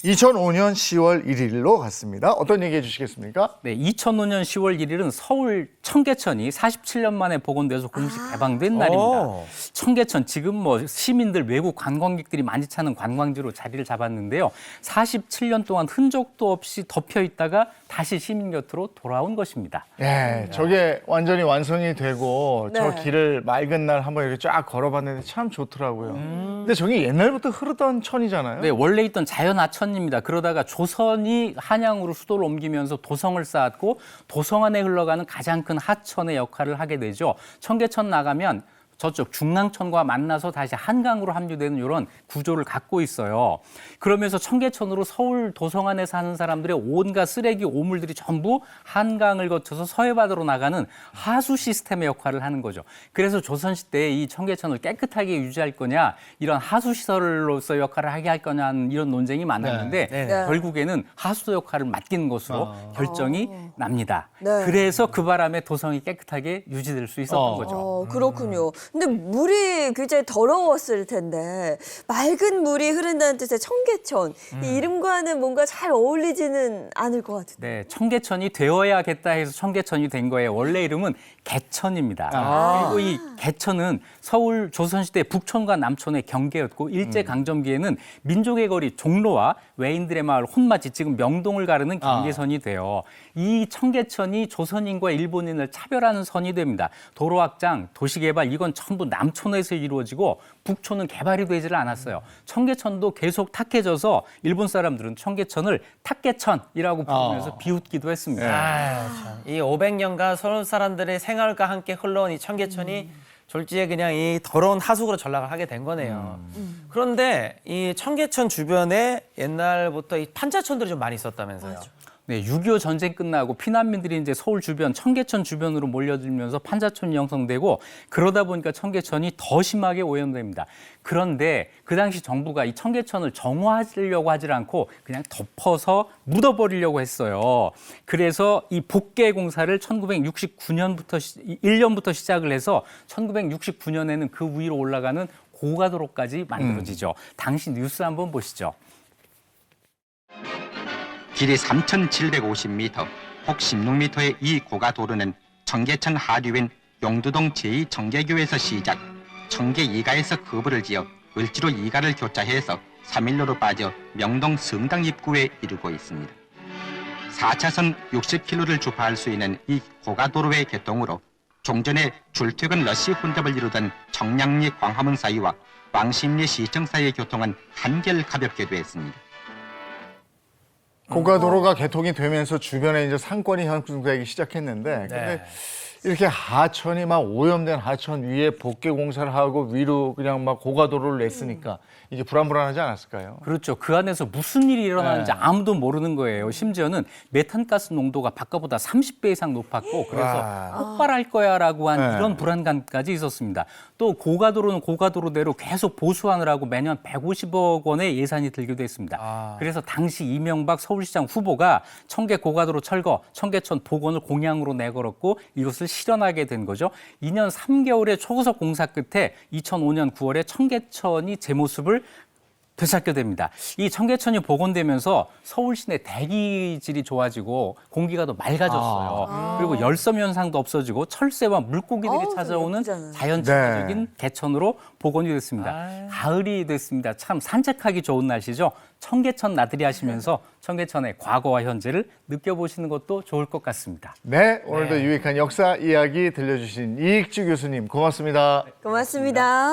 2005년 10월 1일로 갔습니다. 어떤 얘기 해주시겠습니까? 네, 2005년 10월 1일은 서울 청계천이 47년 만에 복원돼서 공식 개방된 날입니다. 청계천 지금 뭐 시민들 외국 관광객들이 많이 찾는 관광지로 자리를 잡았는데요. 47년 동안 흔적도 없이 덮여 있다가 다시 시민 곁으로 돌아온 것입니다. 예, 저게 완전히 완성이 되고 저 길을 맑은 날 한번 이렇게 쫙 걸어봤는데 참 좋더라고요. 근데 저게 옛날부터 흐르던 천이잖아요. 네, 원래 있던 자연하천입니다. 그러다가 조선이 한양으로 수도를 옮기면서 도성을 쌓았고 도성 안에 흘러가는 가장 큰 하천의 역할을 하게 되죠. 청계천 나가면 저쪽 중랑천과 만나서 다시 한강으로 합류되는 이런 구조를 갖고 있어요. 그러면서 청계천으로 서울 도성 안에 사는 사람들의 온갖 쓰레기 오물들이 전부 한강을 거쳐서 서해바다로 나가는 하수 시스템의 역할을 하는 거죠. 그래서 조선시대에 이 청계천을 깨끗하게 유지할 거냐, 이런 하수 시설로서 역할을 하게 할 거냐 하는 이런 논쟁이 많았는데 결국에는 하수 역할을 맡기는 것으로 결정이 납니다. 그래서 그 바람에 도성이 깨끗하게 유지될 수 있었던 거죠. 그렇군요. 근데 물이 굉장히 더러웠을 텐데 맑은 물이 흐른다는 뜻의 청계천, 이 이름과는 뭔가 잘 어울리지는 않을 것 같은데. 네, 청계천이 되어야겠다 해서 청계천이 된 거예요. 원래 이름은 개천입니다. 그리고 이 개천은 서울 조선시대 북촌과 남촌의 경계였고 일제강점기에는 민족의 거리 종로와 외인들의 마을 혼맞이, 지금 명동을 가르는 경계선이 돼요. 이 청계천이 조선인과 일본인을 차별하는 선이 됩니다. 도로 확장, 도시개발 이건 전부 남촌에서 이루어지고 북촌은 개발이 되질 않았어요. 청계천도 계속 탁해져서 일본 사람들은 청계천을 탁계천이라고 부르면서 비웃기도 했습니다. 이 500년간 서울 사람들의 생활과 함께 흘러온 이 청계천이 졸지에 그냥 이 더러운 하수구로 전락을 하게 된 거네요. 그런데 이 청계천 주변에 옛날부터 이 판자촌들이 좀 많이 있었다면서요. 네, 6.25 전쟁 끝나고 피난민들이 이제 서울 주변, 청계천 주변으로 몰려들면서 판자촌이 형성되고 그러다 보니까 청계천이 더 심하게 오염됩니다. 그런데 그 당시 정부가 이 청계천을 정화하려고 하질 않고 그냥 덮어서 묻어버리려고 했어요. 그래서 이 복개 공사를 1969년부터 1년부터 시작을 해서 1969년에는 그 위로 올라가는 고가도로까지 만들어지죠. 당시 뉴스 한번 보시죠. 길이 3,750m, 폭 16m의 이 고가도로는 청계천 하류인 용두동 제2청계교에서 시작, 청계 2가에서 커브를 지어 을지로 2가를 교차해서 3일로로 빠져 명동 성당 입구에 이르고 있습니다. 4차선 60km를 주파할 수 있는 이 고가도로의 개통으로 종전에 출퇴근 러시 혼잡을 이루던 청량리 광화문 사이와 왕십리 시청 사이의 교통은 한결 가볍게 됐습니다. 고가도로가 개통이 되면서 주변에 이제 상권이 형성되기 시작했는데, 근데 이렇게 하천이 막 오염된 하천 위에 복개 공사를 하고 위로 그냥 막 고가도로를 냈으니까 이게 불안불안하지 않았을까요? 그렇죠. 그 안에서 무슨 일이 일어나는지 아무도 모르는 거예요. 심지어는 메탄가스 농도가 바깥보다 30배 이상 높았고 그래서 폭발할 거야라고 한 이런 불안감까지 있었습니다. 또 고가도로는 고가도로대로 계속 보수하느라고 매년 150억 원의 예산이 들기도 했습니다. 그래서 당시 이명박 서울시장 후보가 청계 고가도로 철거, 청계천 복원을 공약으로 내걸었고 이것을 실현하게 된 거죠. 2년 3개월의 초고속 공사 끝에 2005년 9월에 청계천이 제 모습을 되찾게 됩니다. 이 청계천이 복원되면서 서울 시내 대기질이 좋아지고 공기가 더 맑아졌어요. 그리고 열섬 현상도 없어지고 철새와 물고기들이 찾아오는 예쁘잖아요. 자연친화적인 개천으로 복원이 됐습니다. 가을이 됐습니다. 참 산책하기 좋은 날씨죠. 청계천 나들이 하시면서 청계천의 과거와 현재를 느껴보시는 것도 좋을 것 같습니다. 네, 오늘도 유익한 역사 이야기 들려주신 이익주 교수님 고맙습니다. 고맙습니다.